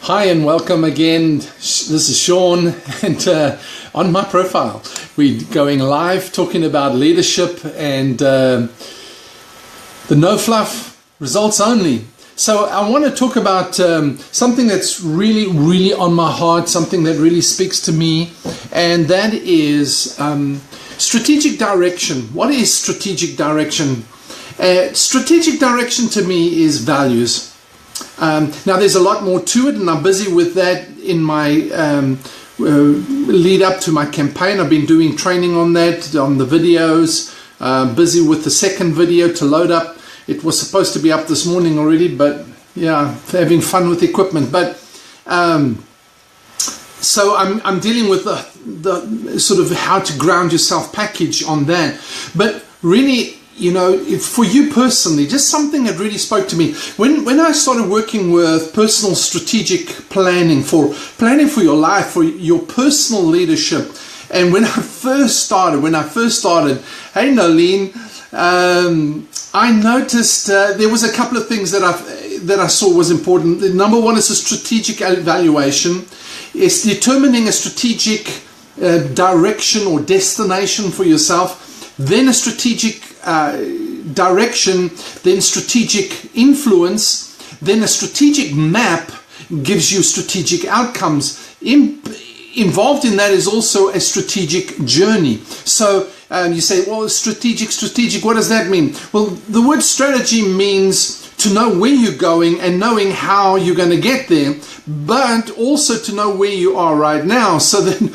Hi and welcome again. This is Sean, and on my profile we're going live talking about leadership and the no fluff, results only. So I want to talk about something that's really on my heart, something that really speaks to me, and that is strategic direction. What is strategic direction? Strategic direction to me is values. Now there's a lot more to it, and I'm busy with that in my lead up to my campaign. I've been doing training on that, on the videos, busy with the second video to load up. It was supposed to be up this morning already, but yeah, having fun with the equipment. But so I'm dealing with the sort of how to ground yourself package on that. But really, you know, for you personally, just something that really spoke to me. When I started working with personal strategic planning for your life, for your personal leadership, and when I first started, hey Nolene, I noticed there was a couple of things that I saw was important. The number one is a strategic evaluation. It's determining a strategic direction or destination for yourself, then a strategic direction, then strategic influence, then a strategic map gives you strategic outcomes. Involved in that is also a strategic journey. So you say, well, strategic, what does that mean? Well, the word strategy means to know where you're going and knowing how you're going to get there, but also to know where you are right now. So then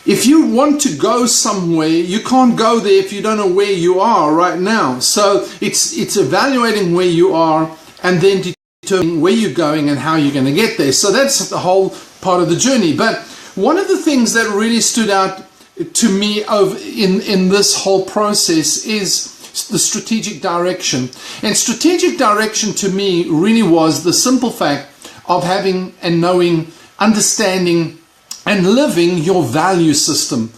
if you want to go somewhere, you can't go there if you don't know where you are right now. So it's evaluating where you are and then determining where you're going and how you're going to get there. So that's the whole part of the journey. But one of the things that really stood out to me in this whole process is the strategic direction. And strategic direction to me really was the simple fact of having and knowing, understanding and living your value system.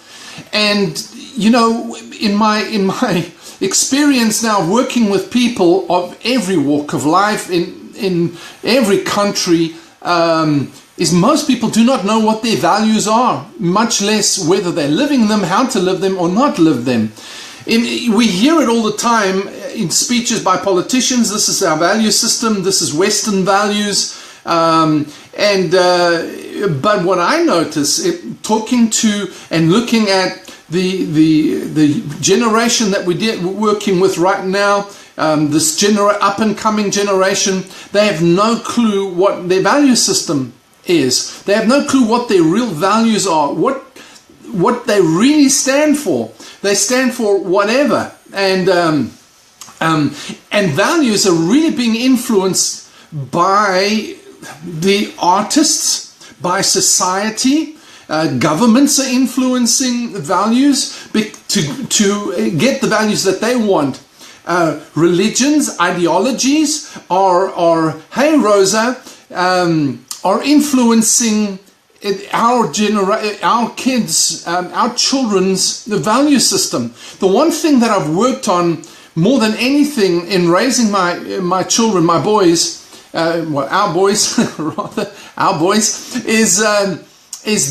And you know, in my experience now working with people of every walk of life in every country, is most people do not know what their values are, much less whether they're living them, how to live them or not live them. We hear it all the time in speeches by politicians. This is our value system, this is Western values. But what I notice, talking to and looking at the generation that we're working with right now, this up and coming generation, they have no clue what their value system is. They have no clue what their real values are, what they really stand for. They stand for whatever, and values are really being influenced by the artists, by society. Governments are influencing values to get the values that they want. Religions, ideologies are hey Rosa, are influencing our kids, our children's the value system. The one thing that I've worked on more than anything in raising my children, my boys, our boys, rather, our boys, is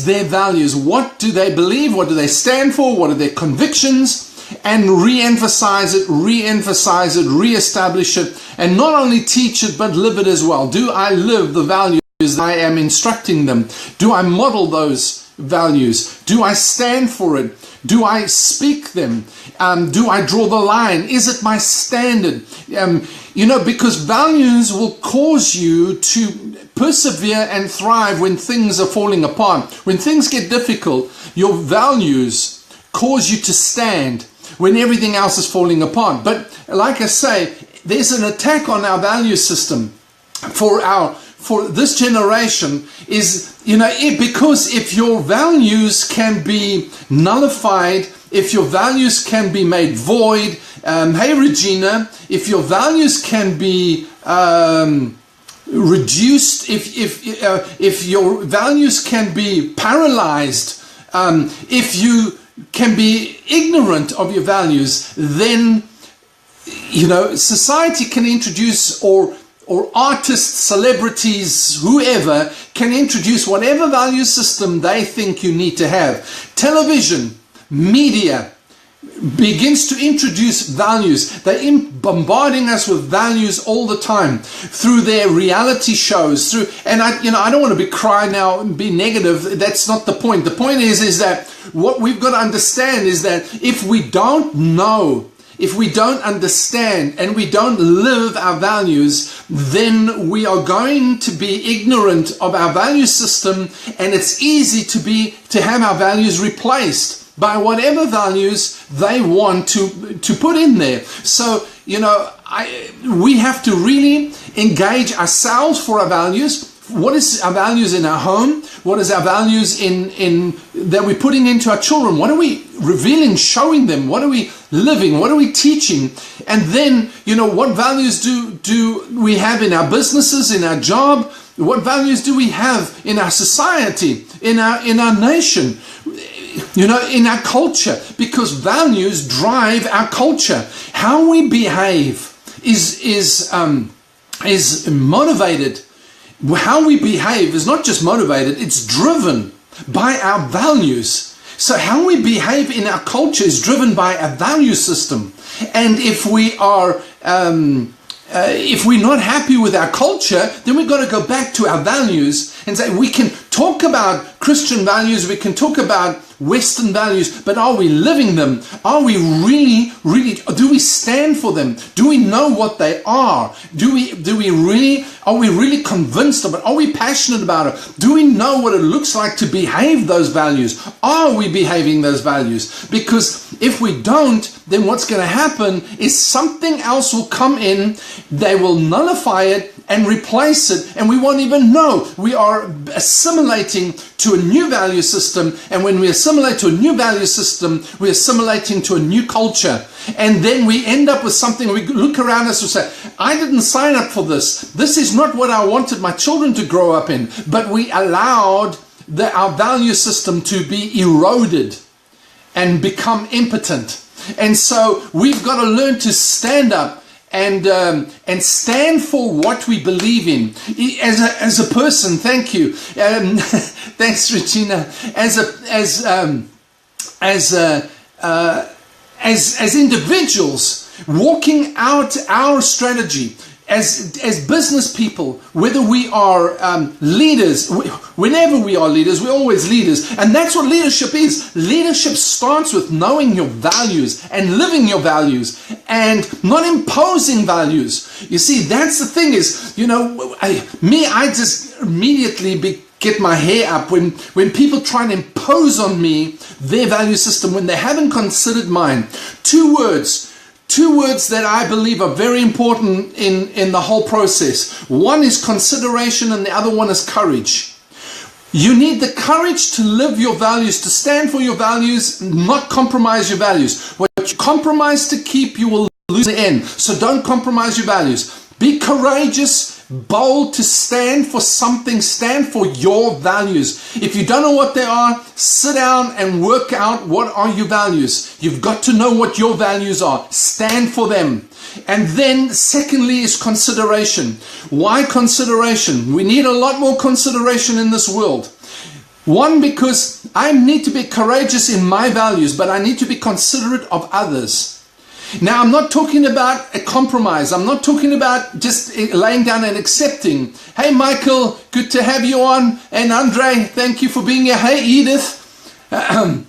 their values. What do they believe? What do they stand for? What are their convictions? And re-emphasize it, re-establish it, and not only teach it, but live it as well. Do I live the values that I am instructing them? Do I model those values? Do I stand for it? Do I speak them? Do I draw the line? Is it my standard? You know, because values will cause you to persevere and thrive when things are falling apart. When things get difficult, your values cause you to stand when everything else is falling apart. But like I say, there's an attack on our value system for this generation is, you know, because if your values can be nullified, if your values can be made void, hey Regina, if your values can be reduced, if your values can be paralyzed, if you can be ignorant of your values, then, you know, society can introduce or or artists, celebrities, whoever can introduce whatever value system they think you need to have. Television, media begins to introduce values. They're bombarding us with values all the time through their reality shows. And I don't want to be crying now and be negative. That's not the point. The point is that what we've got to understand is that if we don't know, if we don't understand, and we don't live our values, then we are going to be ignorant of our value system, and it's easy to have our values replaced by whatever values they want to put in there. So, we have to really engage ourselves for our values. What is our values in our home? What is our values in that we're putting into our children? What are we revealing, showing them? What are we living? What are we teaching? And then, what values do we have in our businesses, in our job? What values do we have in our society, in our nation? In our culture, because values drive our culture. How we behave is motivated. How we behave is not just motivated, it's driven by our values. So how we behave in our culture is driven by a value system. And if we are if we're not happy with our culture, then we've got to go back to our values and say, we can talk about Christian values, we can talk about Western values, but are we living them? Are we really, do we stand for them? Do we know what they are? Are we really convinced of it? Are we passionate about it? Do we know what it looks like to behave those values? Are we behaving those values? Because if we don't, then what's going to happen is something else will come in, they will nullify it and replace it, and we won't even know. We are assimilating to a new value system, and when we assimilate to a new value system, we're assimilating to a new culture. And then we end up with something, we look around us and say, I didn't sign up for this. This is not what I wanted my children to grow up in. But we allowed our value system to be eroded and become impotent. And so we've got to learn to stand up and stand for what we believe in. As a person, thank you. Thanks, Regina. As individuals, walking out our strategy, as business people, whether we are leaders, whenever we are leaders, we're always leaders. And that's what leadership is. Leadership starts with knowing your values and living your values and not imposing values. You see, that's the thing is, I just immediately get my hair up when people try and impose on me their value system when they haven't considered mine. Two words that I believe are very important in the whole process. One is consideration and the other one is courage. You need the courage to live your values, to stand for your values, not compromise your values. What you compromise to keep, you will lose in the end. So don't compromise your values. Be courageous, bold to stand for something, stand for your values. If you don't know what they are, sit down and work out what are your values. You've got to know what your values are. Stand for them. And then secondly is consideration. Why consideration? We need a lot more consideration in this world. One, because I need to be courageous in my values, but I need to be considerate of others. Now, I'm not talking about a compromise. I'm not talking about just laying down and accepting. Hey, Michael, good to have you on. And Andre, thank you for being here. Hey, Edith. I'm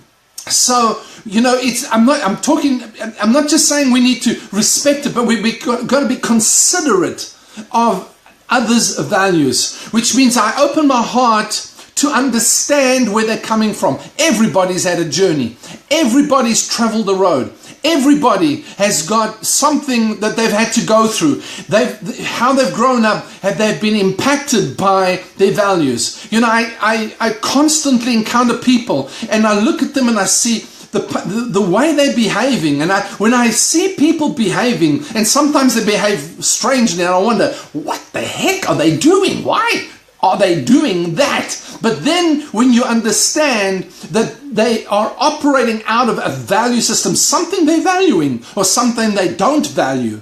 not just saying we need to respect it, but we've got to be considerate of others' values, which means I open my heart to understand where they're coming from. Everybody's had a journey. Everybody's traveled the road. Everybody has got something that they've had to go through. How they've grown up, have they been impacted by their values? I constantly encounter people and I look at them and I see the way they're behaving. And when I see people behaving, and sometimes they behave strangely, and I wonder, what the heck are they doing? Why are they doing that? But then when you understand that they are operating out of a value system, something they're valuing or something they don't value,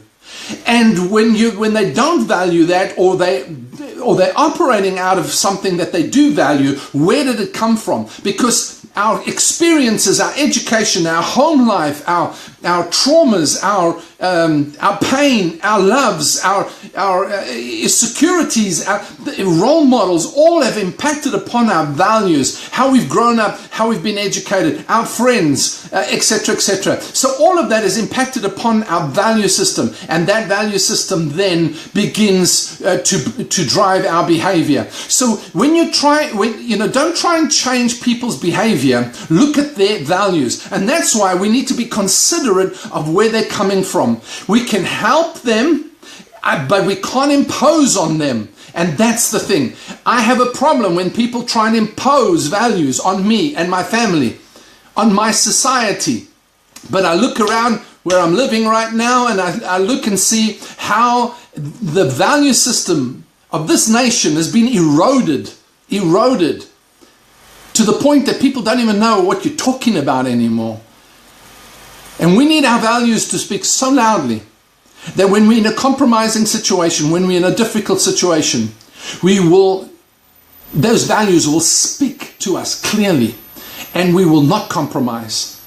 And when they don't value that, or they're operating out of something that they do value, where did it come from? Because our experiences, our education, our home life, our traumas, our pain, our loves, our securities, our role models, all have impacted upon our values, how we've grown up, how we've been educated, our friends, etc., etc. So all of that is impacted upon our value system, and that value system then begins to drive our behavior. So don't try and change people's behavior. Look at their values, and that's why we need to be considerate of where they're coming from. We can help them, but we can't impose on them. And that's the thing. I have a problem when people try and impose values on me and my family, on my society. But I look around where I'm living right now, and I look and see how the value system of this nation has been eroded to the point that people don't even know what you're talking about anymore. And we need our values to speak so loudly that when we're in a compromising situation, when we're in a difficult situation, those values will speak to us clearly, and we will not compromise.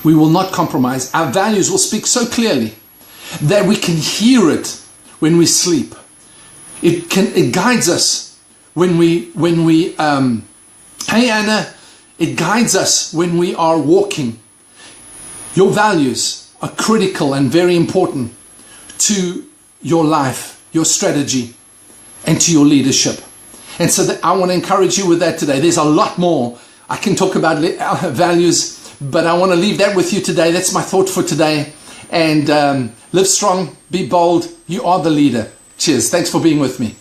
We will not compromise. Our values will speak so clearly that we can hear it when we sleep. It guides us when we hey Anna, it guides us when we are walking. Your values are critical and very important to your life, your strategy, and to your leadership. And so I want to encourage you with that today. There's a lot more I can talk about values, but I want to leave that with you today. That's my thought for today. And live strong, be bold. You are the leader. Cheers. Thanks for being with me.